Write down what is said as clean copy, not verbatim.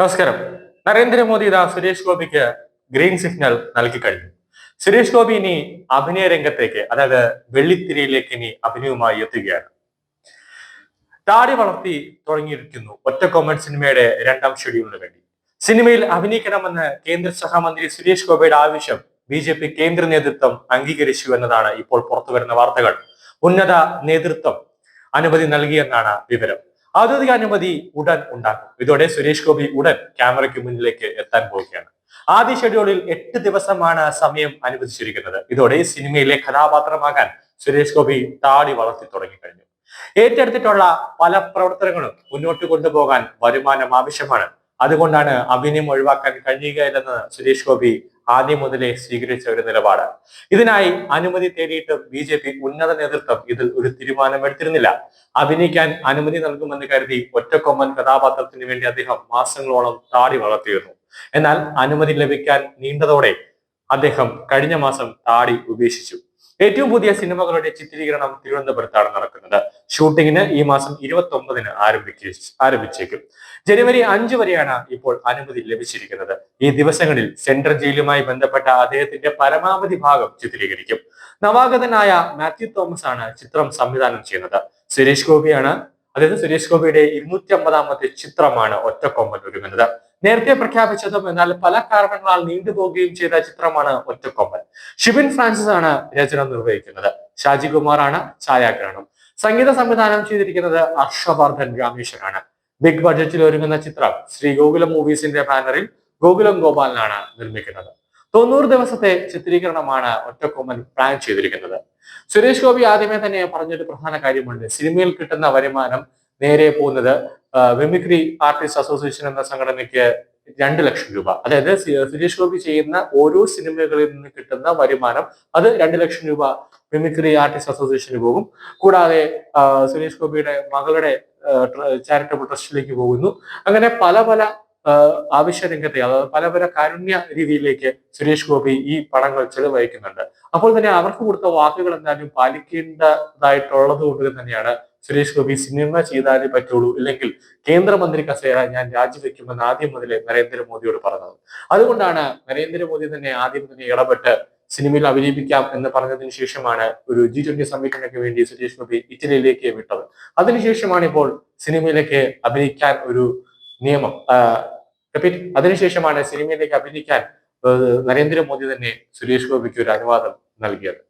നമസ്കാരം. നരേന്ദ്രമോദി ഇതാ സുരേഷ് ഗോപിക്ക് ഗ്രീൻ സിഗ്നൽ നൽകി കഴിഞ്ഞു. സുരേഷ് ഗോപി ഇനി അഭിനയ രംഗത്തേക്ക്, അതായത് വെള്ളിത്തിരയിലേക്ക് ഇനി അഭിനയവുമായി എത്തുകയാണ്. താടി വളർത്തി തുടങ്ങിയിരിക്കുന്നു ഒറ്റക്കൊമ്മൻ സിനിമയുടെ രണ്ടാം ഷെഡ്യൂളിന് വേണ്ടി. സിനിമയിൽ അഭിനയിക്കണമെന്ന് കേന്ദ്ര സഹമന്ത്രി സുരേഷ് ഗോപിയുടെ ആവശ്യം ബി കേന്ദ്ര നേതൃത്വം അംഗീകരിച്ചു എന്നതാണ് ഇപ്പോൾ പുറത്തുവരുന്ന വാർത്തകൾ. ഉന്നത നേതൃത്വം അനുമതി നൽകിയെന്നാണ് വിവരം. ഔദ്യോഗിക അനുമതി ഉടൻ ഉണ്ടാകും. ഇതോടെ സുരേഷ് ഗോപി ഉടൻ ക്യാമറയ്ക്ക് മുന്നിലേക്ക് എത്താൻ പോവുകയാണ്. ആദ്യ ഷെഡ്യൂളിൽ 8 ദിവസമാണ് സമയം അനുവദിച്ചിരിക്കുന്നത്. ഇതോടെ സിനിമയിലെ കഥാപാത്രമാകാൻ സുരേഷ് ഗോപി താടി വളർത്തി തുടങ്ങിക്കഴിഞ്ഞു. ഏറ്റെടുത്തിട്ടുള്ള പല പ്രവർത്തനങ്ങളും മുന്നോട്ട് കൊണ്ടുപോകാൻ വരുമാനം ആവശ്യമാണ്. അതുകൊണ്ടാണ് അഭിനയം ഒഴിവാക്കാൻ കഴിയുകയില്ലെന്ന് സുരേഷ് ഗോപി ആദ്യം മുതലേ സ്വീകരിച്ച ഒരു നിലപാട്. ഇതിനായി അനുമതി തേടിയിട്ട് ബി ഉന്നത നേതൃത്വം ഇതിൽ ഒരു തീരുമാനമെടുത്തിരുന്നില്ല. അഭിനയിക്കാൻ അനുമതി നൽകുമെന്ന് കരുതി ഒറ്റക്കൊമ്മൻ കഥാപാത്രത്തിന് വേണ്ടി അദ്ദേഹം മാസങ്ങളോളം താടി വളർത്തിയിരുന്നു. എന്നാൽ അനുമതി ലഭിക്കാൻ നീണ്ടതോടെ അദ്ദേഹം കഴിഞ്ഞ മാസം താടി ഉപേക്ഷിച്ചു. ഏറ്റവും പുതിയ സിനിമകളുടെ ചിത്രീകരണം തിരുവനന്തപുരത്താണ് നടക്കുന്നത്. ഷൂട്ടിങ്ങിന് ഈ മാസം 29-ന് ആരംഭിച്ചേക്കും. ജനുവരി 5 വരെയാണ് ഇപ്പോൾ അനുമതി ലഭിച്ചിരിക്കുന്നത്. ഈ ദിവസങ്ങളിൽ സെൻട്രൽ ജയിലുമായി ബന്ധപ്പെട്ട അദ്ദേഹത്തിന്റെ പരമാവധി ഭാഗം ചിത്രീകരിക്കും. നവാഗതനായ മാത്യു തോമസ് ആണ് ചിത്രം സംവിധാനം ചെയ്യുന്നത്. സുരേഷ് ഗോപിയുടെ 250-ാമത്തെ ചിത്രമാണ് ഒറ്റക്കൊമ്പൻ ഒരുങ്ങുന്നത്. നേരത്തെ പ്രഖ്യാപിച്ചതും എന്നാൽ പല കാരണങ്ങളാൽ നീണ്ടുപോകുകയും ചെയ്ത ചിത്രമാണ് ഒറ്റക്കൊമ്പൻ. ഷിബിൻ ഫ്രാൻസിസ് ആണ് രചന നിർവഹിക്കുന്നത്. ഷാജി കുമാറാണ് ഛായാഗ്രഹണം. സംഗീത സംവിധാനം ചെയ്തിരിക്കുന്നത് ഹർഷവർദ്ധൻ രാമേശ്വരാണ്. ബിഗ് ബഡ്ജറ്റിൽ ഒരുങ്ങുന്ന ചിത്രം ശ്രീ ഗോകുലം മൂവീസിന്റെ ബാനറിൽ ഗോകുലം ഗോപാലനാണ് നിർമ്മിക്കുന്നത്. 90 ദിവസത്തെ ചിത്രീകരണമാണ് ഒറ്റക്കൊമ്പൻ പ്ലാൻ ചെയ്തിരിക്കുന്നത്. സുരേഷ് ഗോപി ആദ്യമേ തന്നെ പറഞ്ഞൊരു പ്രധാന കാര്യമുണ്ട്. സിനിമയിൽ കിട്ടുന്ന വരുമാനം നേരെ പോകുന്നത് മിമിക്രി ആർട്ടിസ്റ്റ് അസോസിയേഷൻ എന്ന സംഘടനയ്ക്ക് 2 ലക്ഷം രൂപ. അതായത് സുരേഷ് ഗോപി ചെയ്യുന്ന ഓരോ സിനിമകളിൽ നിന്ന് കിട്ടുന്ന വരുമാനം അത് 2 ലക്ഷം രൂപ മിമിക്രി ആർട്ടിസ്റ്റ് അസോസിയേഷന് പോകും. കൂടാതെ സുരേഷ് ഗോപിയുടെ മകളുടെ ചാരിറ്റബിൾ ട്രസ്റ്റിലേക്ക് പോകുന്നു. അങ്ങനെ പല പല ആവശ്യ രംഗത്തെ, അതായത് പല പല കാരുണ്യ രീതിയിലേക്ക് സുരേഷ് ഗോപി ഈ പണങ്ങൾ ചെലവഴിക്കുന്നുണ്ട്. അപ്പോൾ തന്നെ അവർക്ക് കൊടുത്ത വാക്കുകൾ എന്തായാലും പാലിക്കേണ്ടതായിട്ടുള്ളത് കൊണ്ട് തന്നെയാണ് സുരേഷ് ഗോപി സിനിമ ചെയ്താലേ പറ്റുള്ളൂ, ഇല്ലെങ്കിൽ കേന്ദ്രമന്ത്രി കസേര ഞാൻ രാജിവെക്കുമെന്ന് ആദ്യം മുതലേ നരേന്ദ്രമോദിയോട് പറഞ്ഞത്. അതുകൊണ്ടാണ് നരേന്ദ്രമോദി തന്നെ ആദ്യം തന്നെ ഇടപെട്ട് സിനിമയിൽ അഭിനയിപ്പിക്കാം എന്ന് പറഞ്ഞതിന് ശേഷമാണ് ഒരു G20 സമ്മിറ്റിനൊക്കെ വേണ്ടി സുരേഷ് ഗോപി ഇറ്റലിയിലേക്ക് വിട്ടത്. അതിനുശേഷമാണ് ഇപ്പോൾ സിനിമയിലേക്ക് അഭിനയിക്കാൻ ഒരു നിയമം അതിനുശേഷമാണ് സിനിമയിലേക്ക് അഭിനയിക്കാൻ നരേന്ദ്രമോദി തന്നെ സുരേഷ് ഗോപിക്ക് ഒരു അനുവാദം നൽകിയത്.